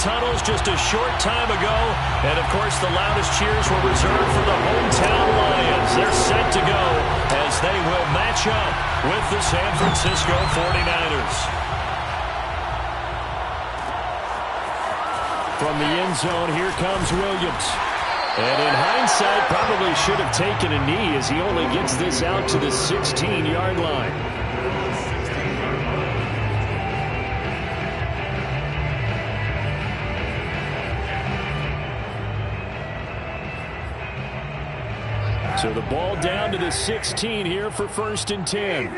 tunnels just a short time ago. And, of course, the loudest cheers were reserved for the hometown Lions. They're set to go as they will match up with the San Francisco 49ers. From the end zone, here comes Williams. And in hindsight, probably should have taken a knee as he only gets this out to the 16-yard line. So the ball down to the 16 here for 1st and 10.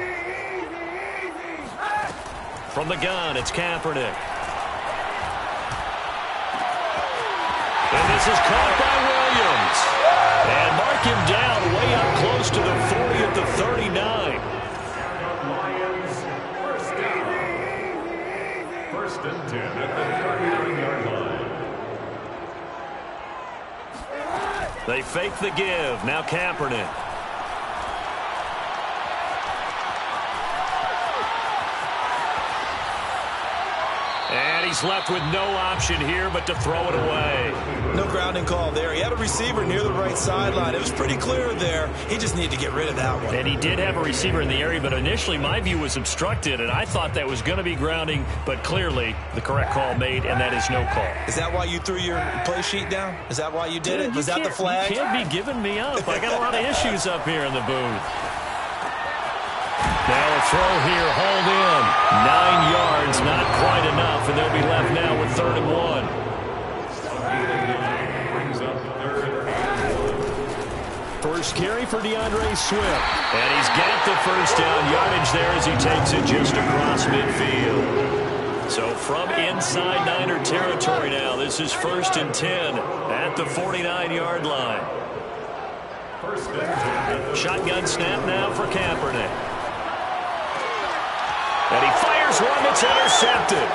From the gun, it's Kaepernick. And this is caught by Williams. And mark him down way up close to the 40 at the 39. First and 10 at the 39-yard line. They fake the give. Now Kaepernick. And he's left with no option here but to throw it away. No grounding call there. He had a receiver near the right sideline. It was pretty clear there. He just needed to get rid of that one. And he did have a receiver in the area, but initially my view was obstructed, and I thought that was going to be grounding, but clearly the correct call made, and that is no call. Is that why you threw your play sheet down? Is that why you did it? Was that the flag? You can't be giving me up. I got a lot of issues up here in the booth. Now a throw here, hauled in. 9 yards, not quite enough, and they'll be left now with 3rd and 1. First carry for DeAndre Swift. And he's got the first down yardage there as he takes it just across midfield. So from inside Niner territory now, this is 1st and 10 at the 49-yard line. Shotgun snap now for Kaepernick. And he fires one that's intercepted.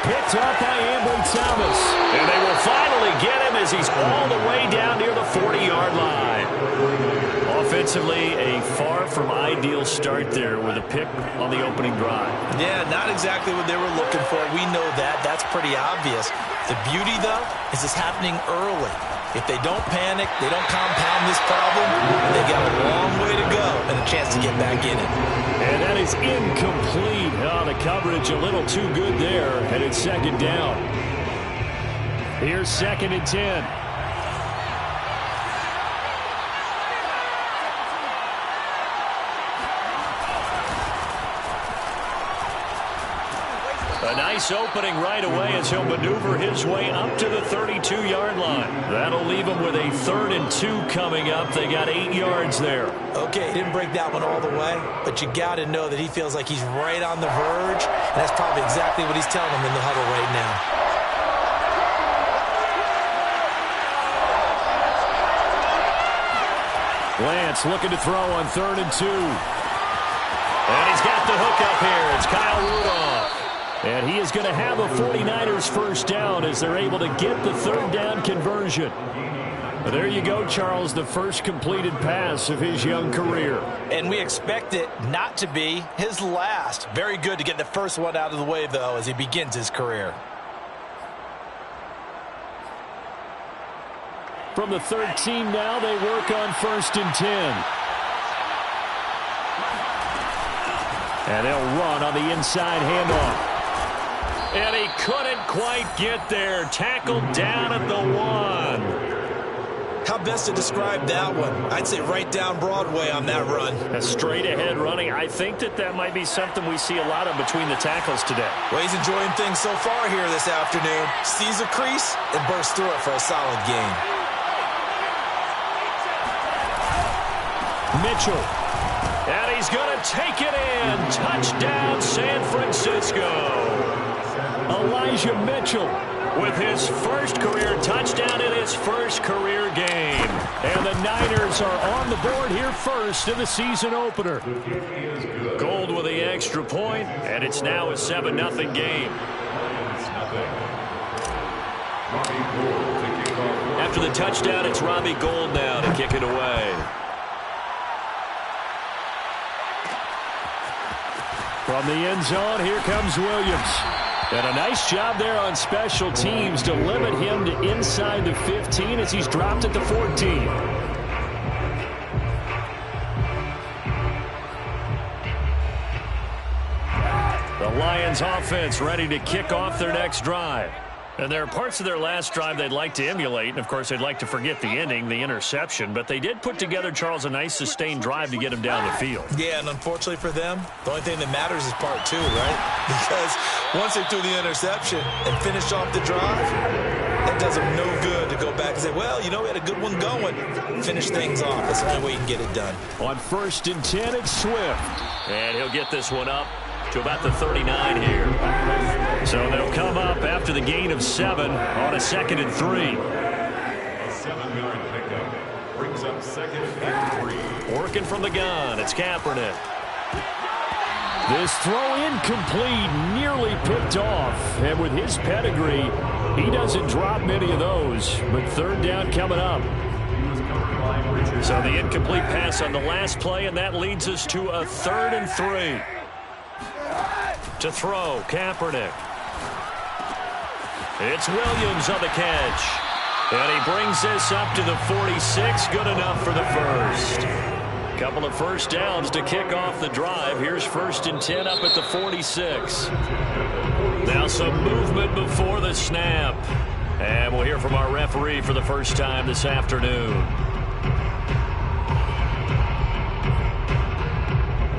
Picked up by Ambry Thomas. And they will finally get him as he's all the way down near the 40-yard line. Offensively, a far from ideal start there with a pick on the opening drive. Yeah, not exactly what they were looking for. We know that. That's pretty obvious. The beauty, though, is it's happening early. If they don't panic, they don't compound this problem, they got a long way to go and a chance to get back in it. And that is incomplete. Oh, the coverage a little too good there, and it's 2nd down. Here's 2nd and 10. A nice opening right away as he'll maneuver his way up to the 32-yard line. That'll leave him with a 3rd and 2 coming up. They got 8 yards there. Okay, he didn't break that one all the way, but you got to know that he feels like he's right on the verge, and that's probably exactly what he's telling them in the huddle right now. Lance looking to throw on 3rd and 2. And he's got the hook up here. It's Kyle Rudolph. And he is going to have a 49ers first down as they're able to get the 3rd down conversion. But there you go, Charles, the first completed pass of his young career. And we expect it not to be his last. Very good to get the first one out of the way, though, as he begins his career. From the 13 now, they work on 1st and 10. And they'll run on the inside handoff. And he couldn't quite get there. Tackled down at the 1. How best to describe that one? I'd say right down Broadway on that run. A straight ahead running. I think that might be something we see a lot of between the tackles today. Well, he's enjoying things so far here this afternoon. Sees a crease and bursts through it for a solid gain. Mitchell. And he's going to take it in. Touchdown, San Francisco. Elijah Mitchell with his first career touchdown in his first career game. And the Niners are on the board here first in the season opener. Gold with the extra point, and it's now a 7-0 game. After the touchdown, it's Robbie Gould now to kick it away. From the end zone, here comes Williams. And a nice job there on special teams to limit him to inside the 15 as he's dropped at the 14. The Lions offense ready to kick off their next drive. And there are parts of their last drive they'd like to emulate. And, of course, they'd like to forget the ending, the interception. But they did put together, Charles, a nice sustained drive to get him down the field. Yeah, and unfortunately for them, the only thing that matters is part two, right? Because once they threw the interception and finished off the drive, that does them no good to go back and say, well, you know, we had a good one going. Finish things off. That's the only way you can get it done. On 1st and 10, it's Swift. And he'll get this one up to about the 39 here. So they'll come up after the gain of 7 on a 2nd and 3. A 7-yard pickup brings up 2nd and 3. Working from the gun, it's Kaepernick. This throw incomplete, nearly picked off. And with his pedigree, he doesn't drop many of those. But 3rd down coming up. So the incomplete pass on the last play, and that leads us to a 3rd and 3. To throw, Kaepernick. It's Williams on the catch. And he brings this up to the 46. Good enough for the first. Couple of first downs to kick off the drive. Here's 1st and 10 up at the 46. Now some movement before the snap. And we'll hear from our referee for the first time this afternoon.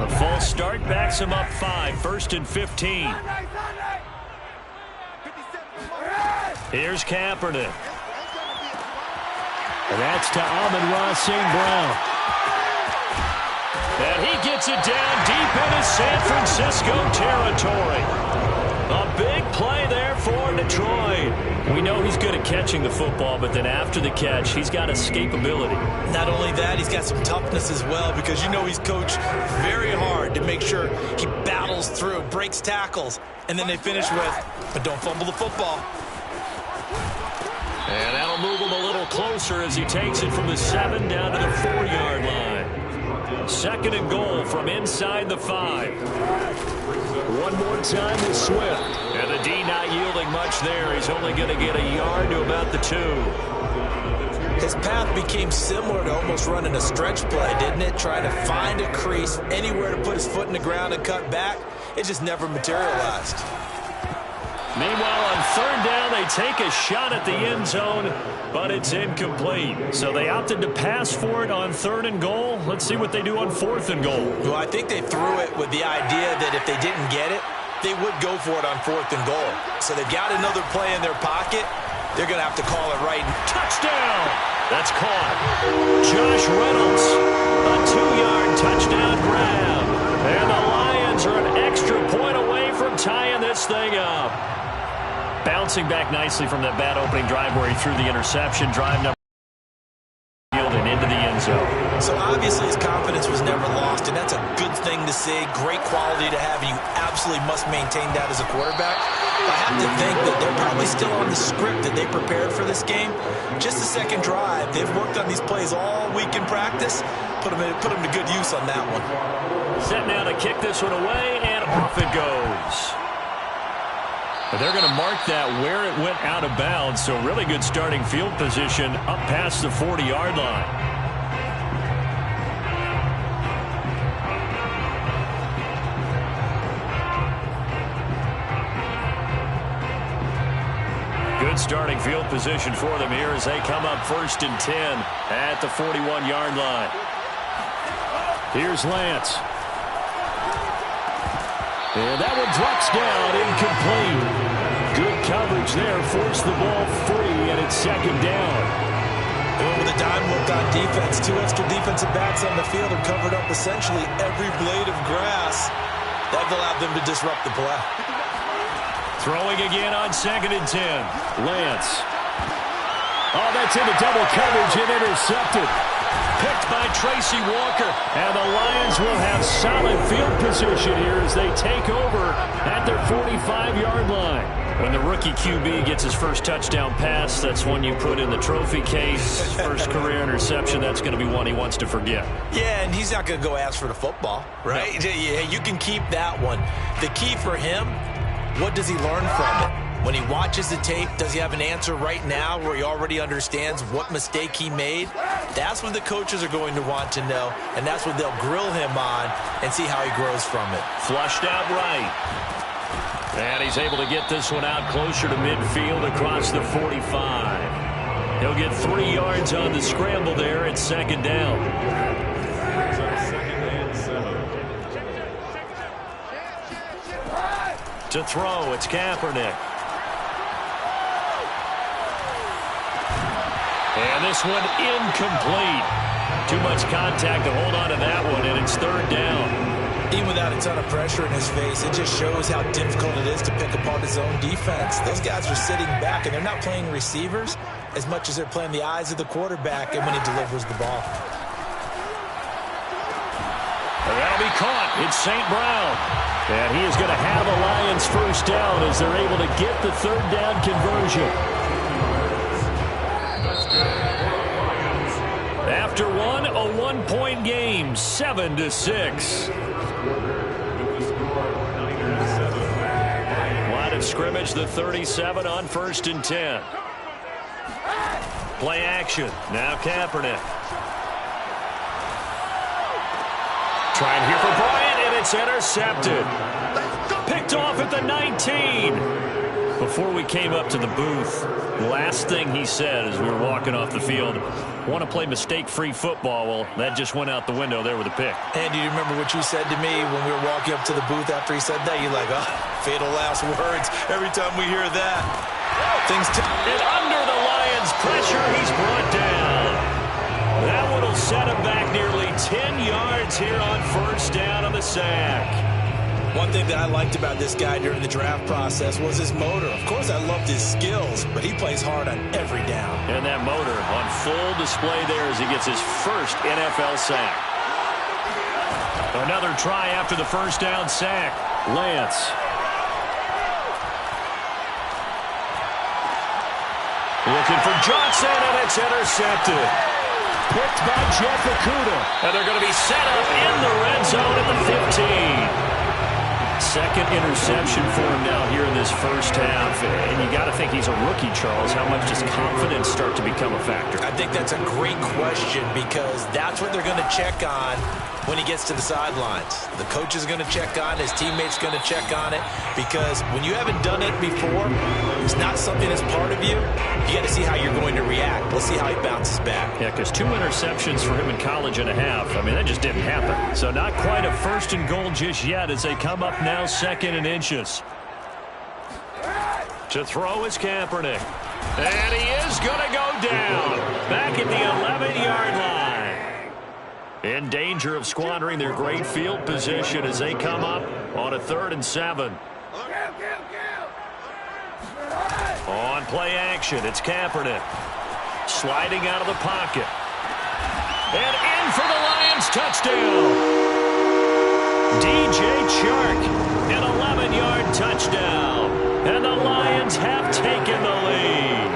A false start backs him up 5. 1st and 15. Here's Kaepernick. And that's to Amon-Ra St. Brown. And he gets it down deep into San Francisco territory. A big play there for Detroit. We know he's good at catching the football, but then after the catch, he's got escapability. Not only that, he's got some toughness as well, because you know he's coached very hard to make sure he battles through, breaks tackles, and then they finish with, but don't fumble the football. And that'll move him a little closer as he takes it from the 7 down to the 4-yard line. 2nd and goal from inside the 5. One more time with Swift. And the D not yielding much there. He's only going to get a yard to about the 2. His path became similar to almost running a stretch play, didn't it? Trying to find a crease, anywhere to put his foot in the ground and cut back. It just never materialized. Meanwhile, on 3rd down, they take a shot at the end zone, but it's incomplete. So they opted to pass for it on 3rd and goal. Let's see what they do on 4th and goal. Well, I think they threw it with the idea that if they didn't get it, they would go for it on 4th and goal. So they've got another play in their pocket. They're going to have to call it right. Touchdown! That's caught. Josh Reynolds, a 2-yard touchdown grab. And the Lions are an extra point away from tying this thing up. Bouncing back nicely from that bad opening drive where he threw the interception. Drive number and into the end zone. So obviously his confidence was never lost, and that's a good thing to see. Great quality to have, and you absolutely must maintain that as a quarterback. I have to think that they're probably still on the script that they prepared for this game. Just the 2nd drive. They've worked on these plays all week in practice. Put them to good use on that one. Set now to kick this one away, and off it goes. But they're going to mark that where it went out of bounds, so really good starting field position up past the 40-yard line. Good starting field position for them here as they come up 1st and 10 at the 41-yard line. Here's Lance. And that one drops down, incomplete. Good coverage there, forced the ball free, and it's 2nd down. With a dime look on defense, 2 extra defensive backs on the field and covered up essentially every blade of grass. That allowed them to disrupt the play. Throwing again on 2nd and 10. Lance. Oh, that's into double coverage and intercepted. Picked by Tracy Walker. And the Lions will have solid field position here as they take over at their 45-yard line. When the rookie QB gets his first touchdown pass, that's one you put in the trophy case. First career interception, that's going to be one he wants to forget. Yeah, and he's not going to go ask for the football, right? No. Yeah, you can keep that one. The key for him What does he learn from it? When he watches the tape, does he have an answer right now where he already understands what mistake he made? That's what the coaches are going to want to know, and that's what they'll grill him on and see how he grows from it. Flushed out right. And he's able to get this one out closer to midfield across the 45. He'll get 3 yards on the scramble there at second down. To throw, it's Kaepernick. And this one incomplete. Too much contact to hold on to that one, and it's third down. Even without a ton of pressure in his face, it just shows how difficult it is to pick apart his own defense. Those guys are sitting back, and they're not playing receivers as much as they're playing the eyes of the quarterback and when he delivers the ball. And that'll be caught. It's St. Brown. And he is going to have a Lions first down as they're able to get the third down conversion. After one, a 1-point game, 7-6. Line of scrimmage, the 37 on 1st and 10. Play action. Now Kaepernick. Trying here for Bryant, and it's intercepted. Picked off at the 19. Before we came up to the booth, last thing he said as we were walking off the field, want to play mistake-free football. Well, that just went out the window there with a pick. And do you remember what you said to me when we were walking up to the booth after he said that? You're like, oh, fatal last words. Every time we hear that, things... And under the Lions' pressure, he's brought down. That one will set him back nearly 10 yards here on first down on the sack. One thing that I liked about this guy during the draft process was his motor. Of course, I loved his skills, but he plays hard on every down. And that motor on full display there as he gets his first NFL sack. Another try after the first down sack. Lance. Looking for Johnson, and it's intercepted. Picked by Jeff Okudah. And they're going to be set up in the red zone at the 15. Second interception for him now here in this first half. And you got to think he's a rookie, Charles. How much does confidence start to become a factor? I think that's a great question because that's what they're going to check on when he gets to the sidelines. The coach is going to check on it. His teammates going to check on it because when you haven't done it before, it's not something that's part of you. You got to see how you're going to react. We'll see how he bounces back. Yeah, because 2 interceptions for him in college and a half. I mean, that just didn't happen. So not quite a first and goal just yet as they come up now 2nd and inches. To throw is Kaepernick. And he is going to go down. Back at the 11-yard line. In danger of squandering their great field position as they come up on a 3rd and 7. On play action, it's Kaepernick. Sliding out of the pocket. And in for the Lions touchdown. DJ Chark, an 11-yard touchdown. And the Lions have taken the lead.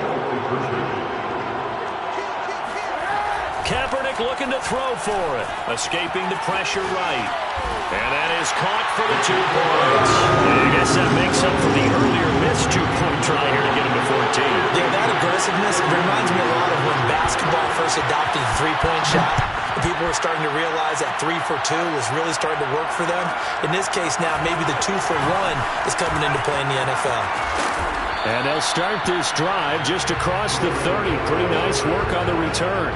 Kaepernick looking to throw for it. Escaping the pressure right. And that is caught for the 2 points. I guess that makes up for the earlier missed 2-point try here to get him to 14. Yeah, that aggressiveness reminds me a lot of when basketball first adopted the 3-point shot. People were starting to realize that 3 for 2 was really starting to work for them. In this case now, maybe the 2 for 1 is coming into play in the NFL. And they'll start this drive just across the 30. Pretty nice work on the return.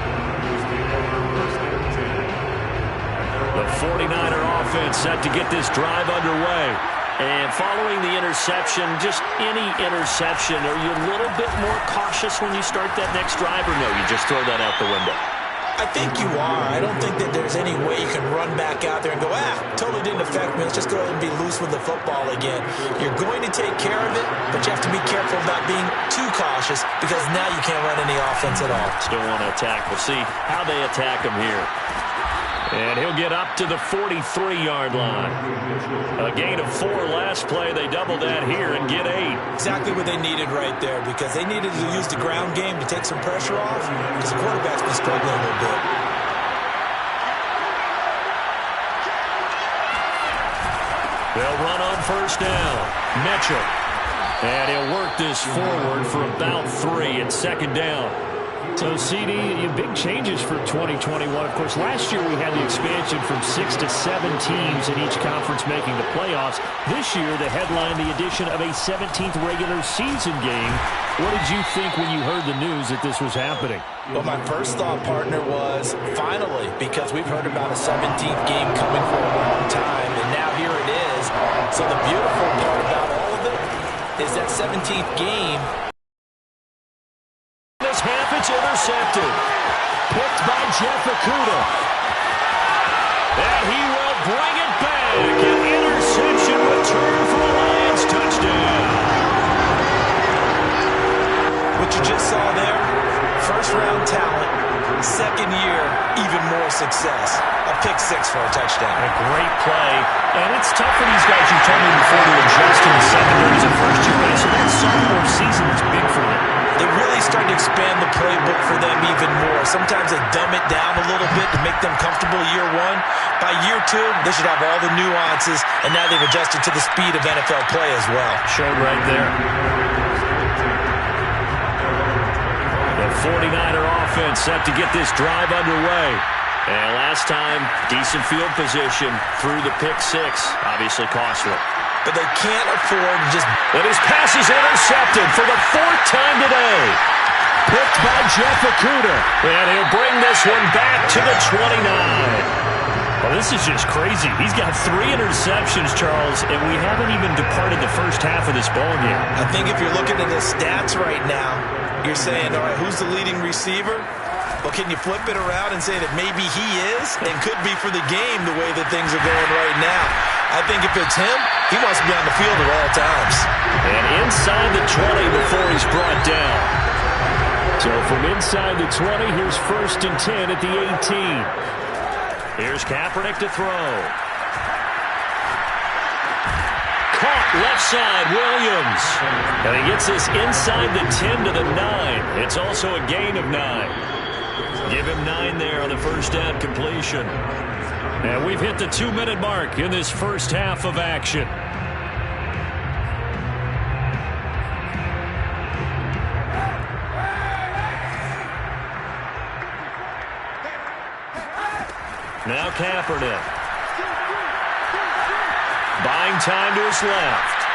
The 49er offense set to get this drive underway. And following the interception, just any interception, are you a little bit more cautious when you start that next drive, or no, you just throw that out the window? I think you are. I don't think that there's any way you can run back out there and go, totally didn't affect me. Let's just go ahead and be loose with the football again. You're going to take care of it, but you have to be careful about being too cautious because now you can't run any offense at all. Still want to attack. We'll see how they attack him here. And he'll get up to the 43-yard line. A gain of 4 last play. They double that here and get 8. Exactly what they needed right there because they needed to use the ground game to take some pressure off because the quarterback's been struggling a little bit. They'll run on first down. Mitchell. And he'll work this forward for about 3 at second down. So, CD, big changes for 2021. Of course, last year we had the expansion from 6 to 7 teams in each conference making the playoffs. This year, the headline, the addition of a 17th regular season game. What did you think when you heard the news that this was happening? Well, my first thought, partner, was finally, because we've heard about a 17th game coming for a long time, and now here it is. So the beautiful part about all of it is that 17th game. This half, it's intercepted. Picked by Jeff Okudah. And he will bring it back. An interception return for a Lions touchdown. What you just saw there, first-round talent, second year, even more success. A pick 6 for a touchdown. A great play. And it's tough for these guys, you told me before, to adjust in the secondary as a first-year guy. So that sophomore season is big for them. They really start to expand the playbook for them even more. Sometimes they dumb it down a little bit to make them comfortable year 1. By year 2, they should have all the nuances, and now they've adjusted to the speed of NFL play as well. Showed right there. The 49er offense set to get this drive underway. And last time, decent field position through the pick 6. Obviously costly. But they can't afford to just... And his pass is intercepted for the 4th time today. Picked by Jeff Okudah. And he'll bring this one back to the 29. Well, this is just crazy. He's got 3 interceptions, Charles, and we haven't even departed the first half of this ball game. I think if you're looking at his stats right now, you're saying, all right, who's the leading receiver? Well, can you flip it around and say that maybe he is and could be for the game the way that things are going right now? I think if it's him, he wants to be on the field at all times. And inside the 20 before he's brought down. So from inside the 20, here's 1st and 10 at the 18. Here's Kaepernick to throw. Caught left side, Williams. And he gets this inside the 10 to the 9. It's also a gain of 9. Give him 9 there on the first down completion. And we've hit the 2-minute mark in this first half of action. Now Kaepernick. Buying time to his left.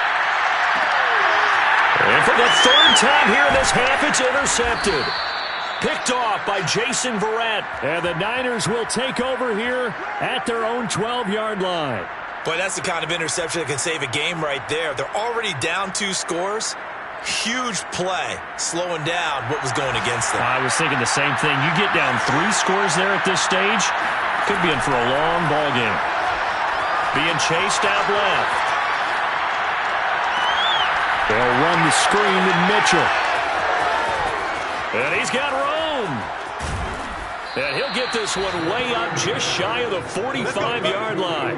And for the 3rd time here in this half, it's intercepted. Picked off by Jason Verrett. And the Niners will take over here at their own 12-yard line. Boy, that's the kind of interception that can save a game right there. They're already down 2 scores. Huge play, slowing down what was going against them. I was thinking the same thing. You get down 3 scores there at this stage, could be in for a long ball game. Being chased out left. They'll run the screen to Mitchell. And he's got room. And he'll get this one way up just shy of the 45-yard line.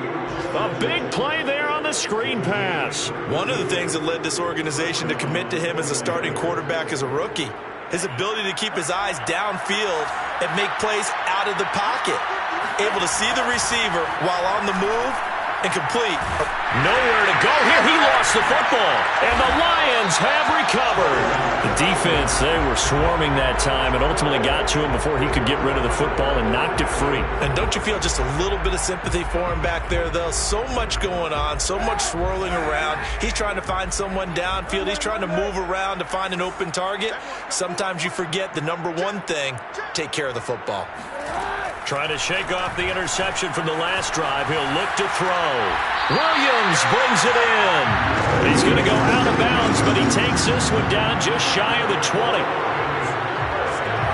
A big play there on the screen pass. One of the things that led this organization to commit to him as a starting quarterback as a rookie, his ability to keep his eyes downfield and make plays out of the pocket. Able to see the receiver while on the move and complete. Nowhere to go here. He lost the football. And the Lions have recovered. The defense, they were swarming that time and ultimately got to him before he could get rid of the football and knocked it free. And don't you feel just a little bit of sympathy for him back there, though? So much going on, so much swirling around. He's trying to find someone downfield. He's trying to move around to find an open target. Sometimes you forget the number one thing, take care of the football. Trying to shake off the interception from the last drive. He'll look to throw. Williams brings it in. He's going to go out of bounds, but he takes this one down just shy of the 20.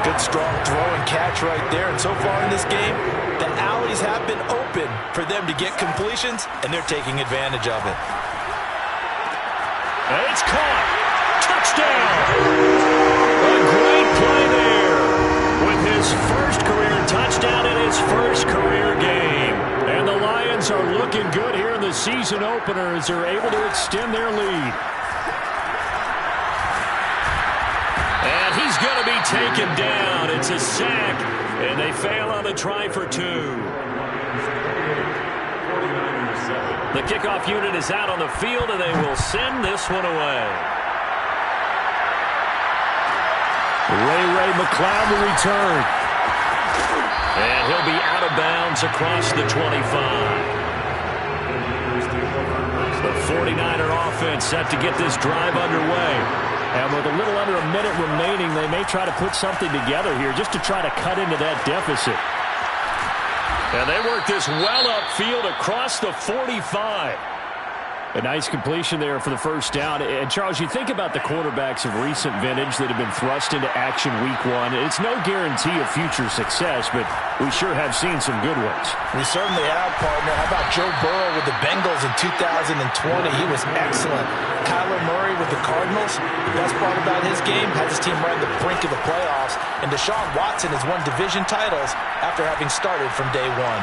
Good strong throw and catch right there. And so far in this game, the alleys have been open for them to get completions, and they're taking advantage of it. And it's caught. Touchdown. A great play there. With his first career touchdown in his first career game. And the Lions are looking good here in the season opener as they're able to extend their lead. And he's going to be taken down. It's a sack, and they fail on the try for 2. 49ers 7. The kickoff unit is out on the field, and they will send this one away. Ray McLeod to return. And he'll be out of bounds across the 25. The 49er offense set to get this drive underway. And with a little under a minute remaining, they may try to put something together here just to try to cut into that deficit. And they work this well upfield across the 45. A nice completion there for the first down. And, Charles, you think about the quarterbacks of recent vintage that have been thrust into action week one. It's no guarantee of future success, but we sure have seen some good ones. We certainly have, partner. How about Joe Burrow with the Bengals in 2020? He was excellent. Kyler Murray with the Cardinals. The best part about his game, has his team right on the brink of the playoffs. And Deshaun Watson has won division titles after having started from day one.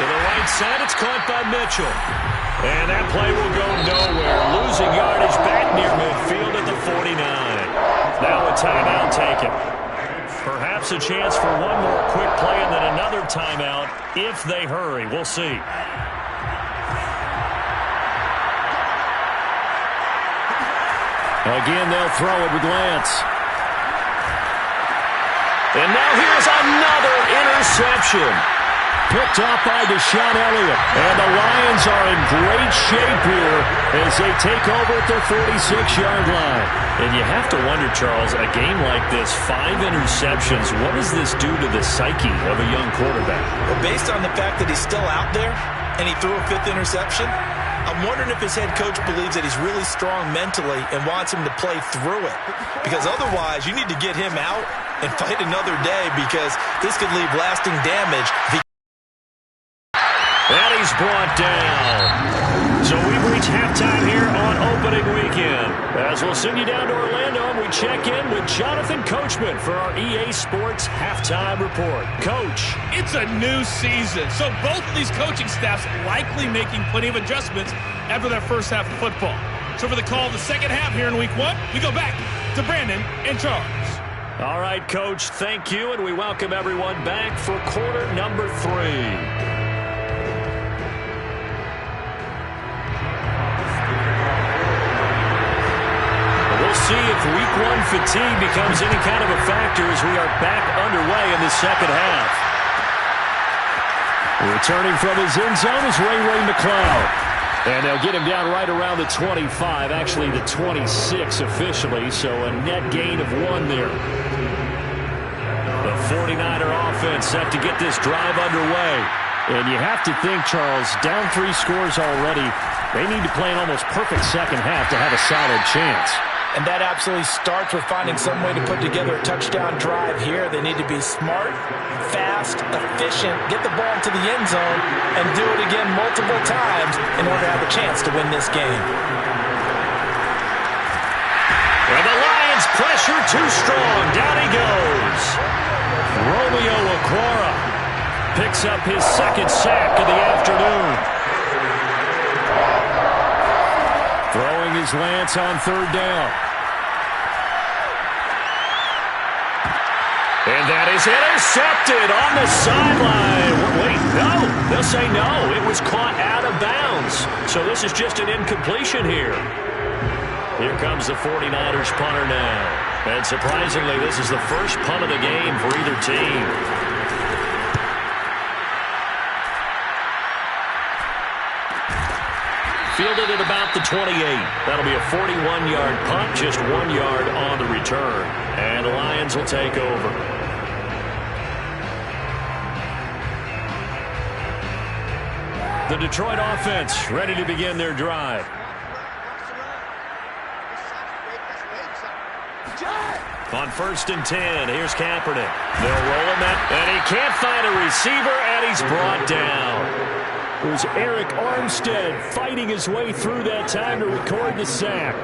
To the right side, it's caught by Mitchell. And that play will go nowhere. Losing yardage back near midfield at the 49. Now a timeout taken. Perhaps a chance for one more quick play and then another timeout if they hurry. We'll see. Again, they'll throw it with Lance. And now here's another interception. Picked off by Deshaun Elliott. And the Lions are in great shape here as they take over at their 46-yard line. And you have to wonder, Charles, a game like this, 5 interceptions, what does this do to the psyche of a young quarterback? Well, based on the fact that he's still out there and he threw a 5th interception, I'm wondering if his head coach believes that he's really strong mentally and wants him to play through it. Because otherwise, you need to get him out and fight another day because this could leave lasting damage. And he's brought down. So we've reached halftime here on opening weekend. As we'll send you down to Orlando and we check in with Jonathan Coachman for our EA Sports Halftime Report. Coach. It's a new season, so both of these coaching staffs likely making plenty of adjustments after their first half of football. So for the call of the second half here in week one, we go back to Brandon and Charles. All right, Coach, thank you, and we welcome everyone back for quarter number 3. See if week one fatigue becomes any kind of a factor as we are back underway in the second half. Returning from his end zone is Ray McLeod. And they'll get him down right around the 25, actually the 26 officially, so a net gain of 1 there. The 49er offense set to get this drive underway. And you have to think, Charles, down 3 scores already, they need to play an almost perfect second half to have a solid chance. And that absolutely starts with finding some way to put together a touchdown drive here. They need to be smart, fast, efficient, get the ball into the end zone, and do it again multiple times in order to have a chance to win this game. And the Lions pressure too strong. Down he goes. Romeo Okwara picks up his second sack of the afternoon. Throwing his Lance on 3rd down. And that is intercepted on the sideline. Wait, no. They'll say no. It was caught out of bounds. So this is just an incompletion here. Here comes the 49ers punter now. And surprisingly, this is the first punt of the game for either team. Fielded at about the 28. That'll be a 41-yard punt, just 1 yard on the return. And the Lions will take over. The Detroit offense ready to begin their drive. On 1st and 10, here's Kaepernick. They'll roll him out, and he can't find a receiver, and he's brought down. It was Eric Armstead fighting his way through that time to record the sack.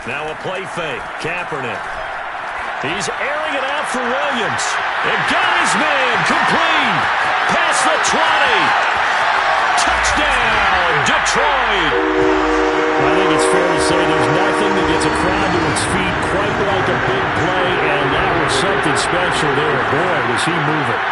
Now a play fake. Kaepernick. He's airing it out for Williams. And got his man complete. Past the 20. Touchdown, Detroit. I think it's fair to say there's nothing that gets a crowd to its feet quite like a big play, and that was something special there. Boy, was he moving.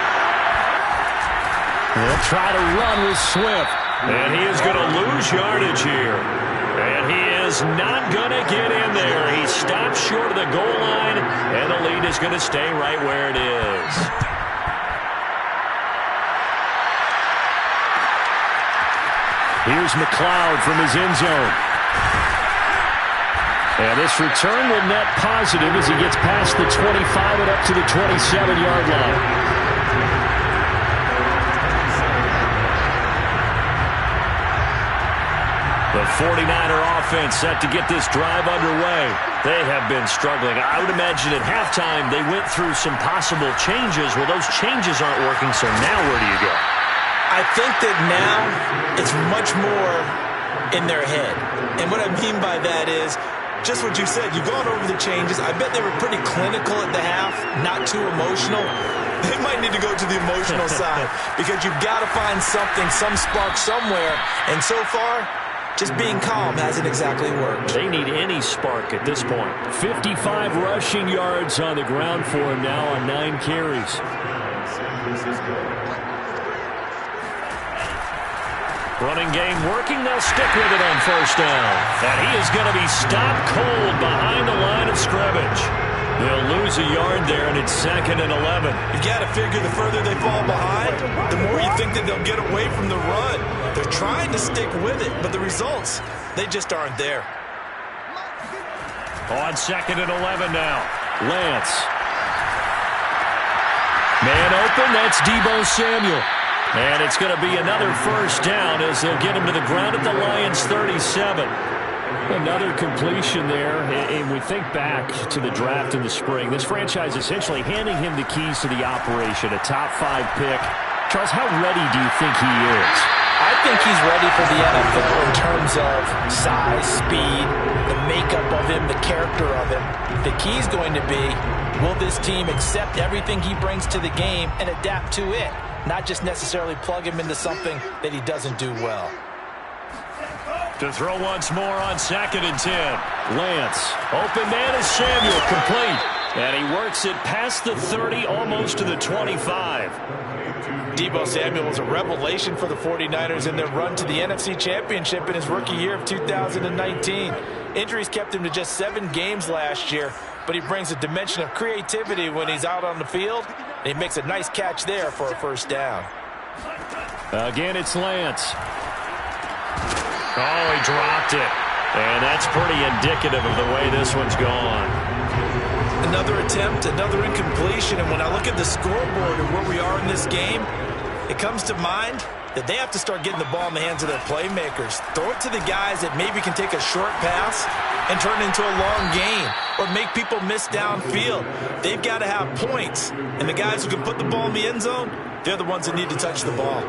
They'll try to run with Swift. And he is going to lose yardage here. And he is not going to get in there. He stopped short of the goal line, and the lead is going to stay right where it is. Here's McLeod from his end zone. And this return will net positive as he gets past the 25 and up to the 27-yard line. The 49er offense set to get this drive underway. They have been struggling. I would imagine at halftime they went through some possible changes. Well, those changes aren't working, so now where do you go? I think that now it's much more in their head. And what I mean by that is just what you said. You've gone over the changes. I bet they were pretty clinical at the half, not too emotional. They might need to go to the emotional side because you've got to find something, some spark somewhere. And so far, just being calm hasn't exactly worked. They need any spark at this point. 55 rushing yards on the ground for him now on 9 carries. Running game working. They'll stick with it on first down. And he is going to be stopped cold behind the line of scrimmage. They'll lose a yard there, and it's 2nd and 11. You got to figure the further they fall behind, the more you think that they'll get away from the run. They're trying to stick with it, but the results, they just aren't there. On 2nd and 11 now. Lance. Man open, that's Deebo Samuel. And it's going to be another first down as they'll get him to the ground at the Lions' 37. Another completion there, and we think back to the draft in the spring. This franchise essentially handing him the keys to the operation, a top 5 pick. Charles, how ready do you think he is? I think he's ready for the NFL in terms of size, speed, the makeup of him, the character of him. The key's going to be, will this team accept everything he brings to the game and adapt to it, not just necessarily plug him into something that he doesn't do well. To throw once more on 2nd and 10. Lance. Open man is Samuel, complete. And he works it past the 30, almost to the 25. Deebo Samuel was a revelation for the 49ers in their run to the NFC Championship in his rookie year of 2019. Injuries kept him to just 7 games last year, but he brings a dimension of creativity when he's out on the field, and he makes a nice catch there for a first down. Again, it's Lance. Oh, he dropped it. And that's pretty indicative of the way this one's gone. Another attempt, another incompletion. And when I look at the scoreboard and where we are in this game, it comes to mind that they have to start getting the ball in the hands of their playmakers. Throw it to the guys that maybe can take a short pass and turn it into a long gain or make people miss downfield. They've got to have points. And the guys who can put the ball in the end zone, they're the ones that need to touch the ball.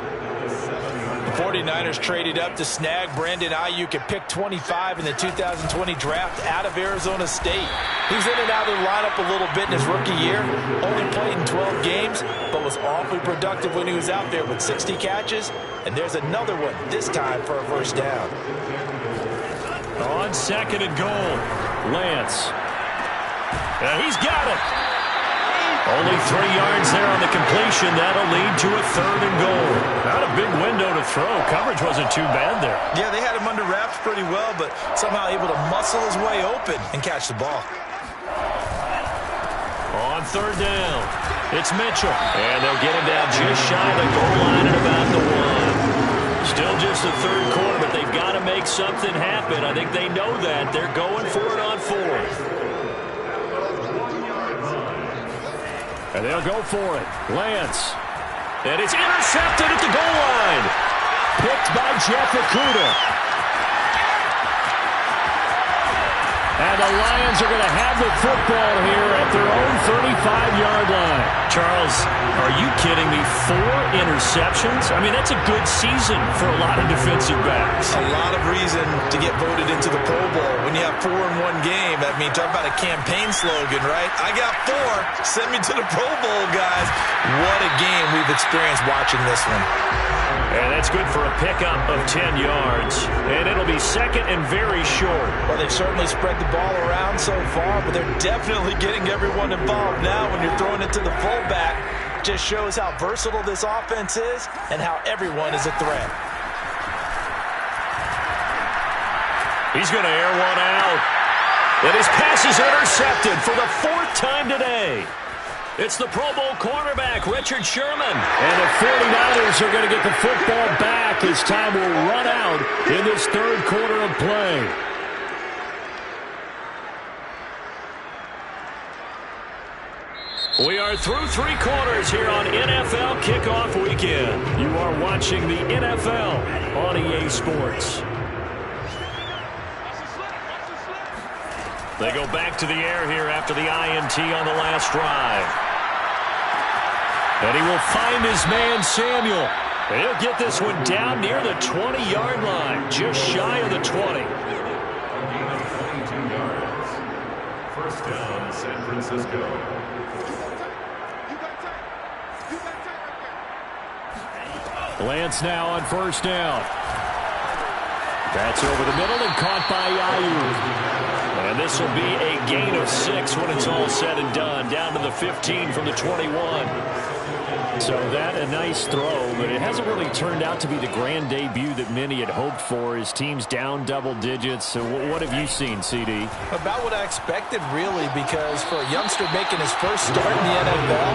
The 49ers traded up to snag Brandon Ayuk at pick 25 in the 2020 draft out of Arizona State. He's in and out of the lineup a little bit in his rookie year. Only played in 12 games, but was awfully productive when he was out there with 60 catches. And there's another one, this time for a first down. On 2nd and goal, Lance. And he's got it. Only 3 yards there on the completion. That'll lead to a 3rd and goal. Not a big window to throw. Coverage wasn't too bad there. Yeah, they had him under wraps pretty well, but somehow able to muscle his way open and catch the ball. On 3rd down, it's Mitchell. And they'll get him down just shy of the goal line at about the 1. Still just the 3rd quarter, but they've got to make something happen. I think they know that. They're going for it on 4th. And they'll go for it. Lance. And it's intercepted at the goal line. Picked by Jeff Okudah. And the Lions are going to have the football here at their own 35-yard line. Charles, are you kidding me? 4 interceptions? I mean, that's a good season for a lot of defensive backs. A lot of reason to get voted into the Pro Bowl. When you have 4 in one game, I mean, talk about a campaign slogan, right? I got 4. Send me to the Pro Bowl, guys. What a game we've experienced watching this one. And that's good for a pickup of 10 yards. And it'll be 2nd and very short. Well, they've certainly spread the ball around so far, but they're definitely getting everyone involved now when you're throwing it to the fullback. just shows how versatile this offense is and how everyone is a threat. He's going to air one out. And his pass is intercepted for the 4th time today. It's the Pro Bowl cornerback, Richard Sherman. And the 49ers are going to get the football back as time will run out in this 3rd quarter of play. We are through 3 quarters here on NFL Kickoff Weekend. You are watching the NFL on EA Sports. They go back to the air here after the INT on the last drive. And he will find his man, Samuel. He'll get this one down near the 20-yard line, just shy of the 20. 22 yards. First down, San Francisco. Lance now on first down. That's over the middle and caught by Ayuk. And this will be a gain of 6 when it's all said and done. Down to the 15 from the 21. So that a nice throw, but it hasn't really turned out to be the grand debut that many had hoped for. His team's down double digits. So what have you seen, CD? About what I expected, really, because for a youngster making his first start in the NFL,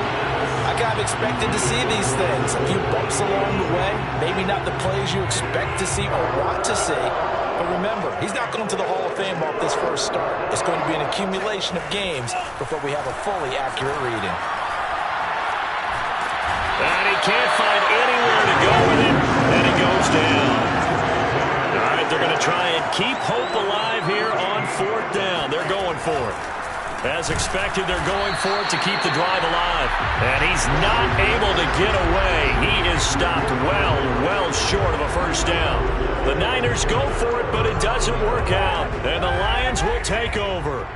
I kind of expected to see these things. A few bumps along the way, maybe not the plays you expect to see or want to see. But remember, he's not going to the Hall of Fame off this first start. It's going to be an accumulation of games before we have a fully accurate reading. And he can't find anywhere to go with it, and he goes down. All right, they're going to try and keep hope alive here on 4th down. They're going for it. As expected, they're going for it to keep the drive alive. And he's not able to get away. He is stopped well short of a first down. The Niners go for it, but it doesn't work out. And the Lions will take over.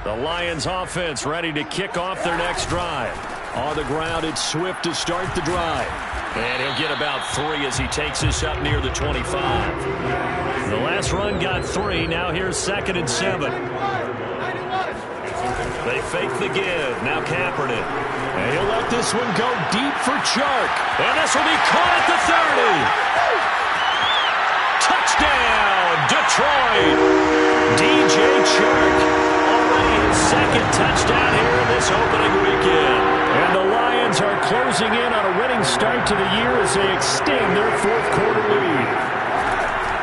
The Lions offense ready to kick off their next drive. On the ground, it's Swift to start the drive. And he'll get about 3 as he takes this up near the 25. The last run got 3. Now here's 2nd and 7. They fake the give. Now Kaepernick. And he'll let this one go deep for Chark. And this will be caught at the 30. Touchdown, Detroit. DJ Chark. Already his 2nd touchdown here in this opening weekend. And the Lions are closing in on a winning start to the year as they extend their 4th quarter lead.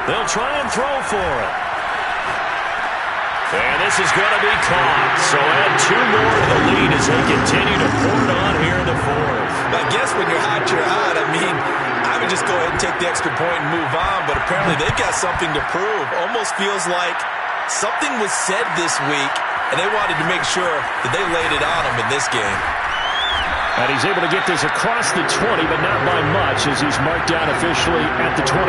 They'll try and throw for it. And this is going to be caught. So add 2 more to the lead as they continue to pour it on here in the 4th. I guess when you're hot, you're hot. I mean, I would just go ahead and take the extra point and move on, but apparently they've got something to prove. Almost feels like something was said this week, and they wanted to make sure that they laid it on them in this game. And he's able to get this across the 20, but not by much as he's marked down officially at the 21.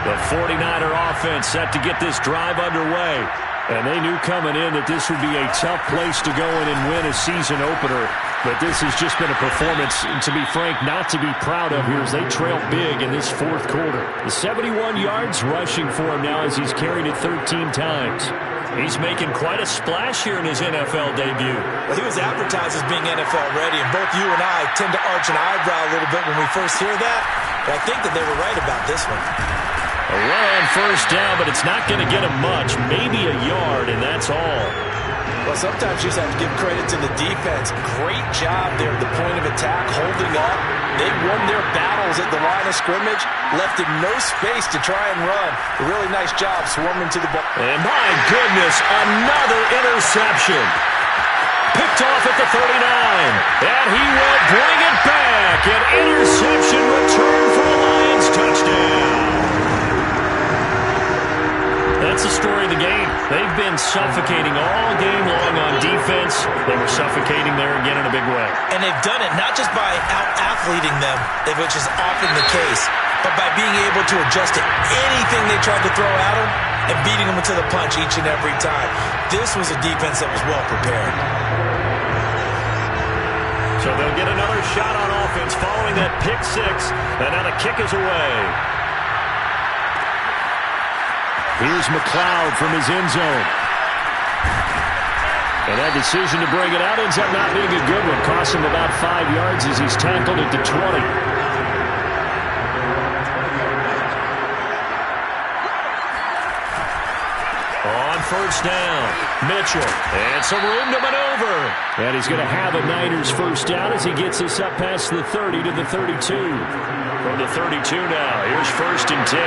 The 49er offense set to get this drive underway. And they knew coming in that this would be a tough place to go in and win a season opener. But this has just been a performance, to be frank, not to be proud of here as they trail big in this 4th quarter. The 71 yards rushing for him now as he's carried it 13 times. He's making quite a splash here in his NFL debut. Well, he was advertised as being NFL ready, and both you and I tend to arch an eyebrow a little bit when we first hear that. But I think that they were right about this one. A run on first down, but it's not going to get him much. Maybe a yard, and that's all. Well, sometimes you just have to give credit to the defense. Great job there at the point of attack, holding up. They won their battles at the line of scrimmage, left him no space to try and run. A really nice job swarming to the ball. And my goodness, another interception. Picked off at the 39. And he will bring it back. An interception return for a Lions touchdown. That's the story of the game. They've been suffocating all game long on defense. They were suffocating there again in a big way. And they've done it not just by out-athleting them, which is often the case, but by being able to adjust to anything they tried to throw at them and beating them to the punch each and every time. This was a defense that was well prepared. So they'll get another shot on offense following that pick six. And now the kick is away. Here's McLeod from his end zone. And that decision to bring it out ends up not being a good one. Costs him about 5 yards as he's tackled at the 20. On first down, Mitchell. And some room to maneuver. And he's going to have a Niners first down as he gets us up past the 30 to the 32. From the 32 now, here's first and 10.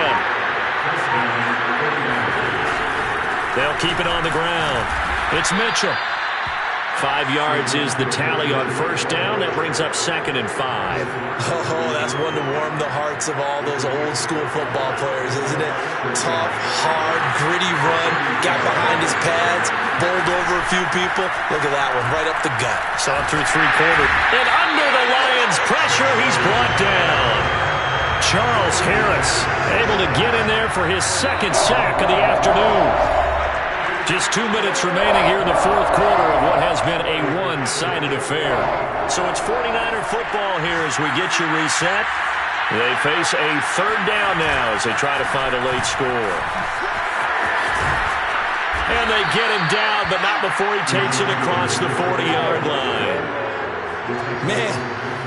They'll keep it on the ground. It's Mitchell. 5 yards is the tally on first down. That brings up 2nd and 5. Oh, that's one to warm the hearts of all those old school football players, isn't it? Tough, hard, gritty run. Got behind his pads, bowled over a few people. Look at that one, right up the gut. Saw it through three-quarter. And under the Lions' pressure, he's brought down. Charles Harris able to get in there for his 2nd sack of the afternoon. Just 2 minutes remaining here in the 4th quarter of what has been a one-sided affair. So it's 49er football here as we get you reset. They face a 3rd down now as they try to find a late score. And they get him down, but not before he takes it across the 40-yard line. Man,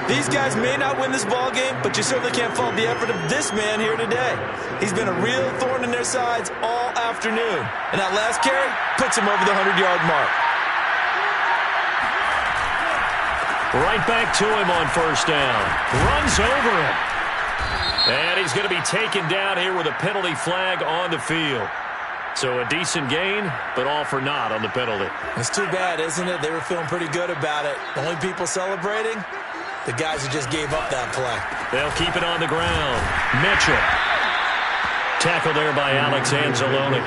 these guys may not win this ball game, but you certainly can't fault the effort of this man here today. He's been a real thorn in their sides all afternoon. And that last carry puts him over the 100-yard mark. Right back to him on first down. Runs over him. And he's going to be taken down here with a penalty flag on the field. So a decent gain, but all for naught on the penalty. It's too bad, isn't it? They were feeling pretty good about it. The only people celebrating, the guys who just gave up that play. They'll keep it on the ground. Mitchell. Tackle there by Alex Anzalone.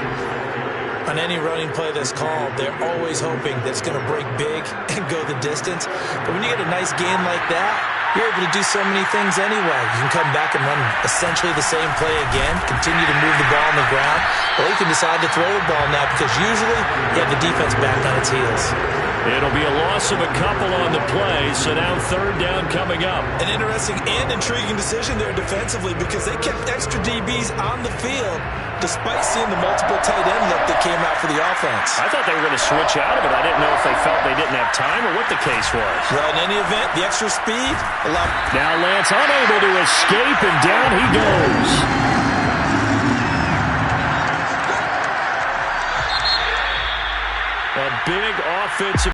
On any running play that's called, they're always hoping that it's going to break big and go the distance. But when you get a nice gain like that, you're able to do so many things anyway. You can come back and run essentially the same play again, continue to move the ball on the ground, or you can decide to throw the ball now because usually you have the defense back on its heels. It'll be a loss of a couple on the play, so now 3rd down coming up. An interesting and intriguing decision there defensively because they kept extra DBs on the field despite seeing the multiple tight end look that came out for the offense. I thought they were going to switch out of it. I didn't know if they felt they didn't have time or what the case was. Well, in any event, the extra speed allowed. Now Lance unable to escape, and down he goes. A big offensive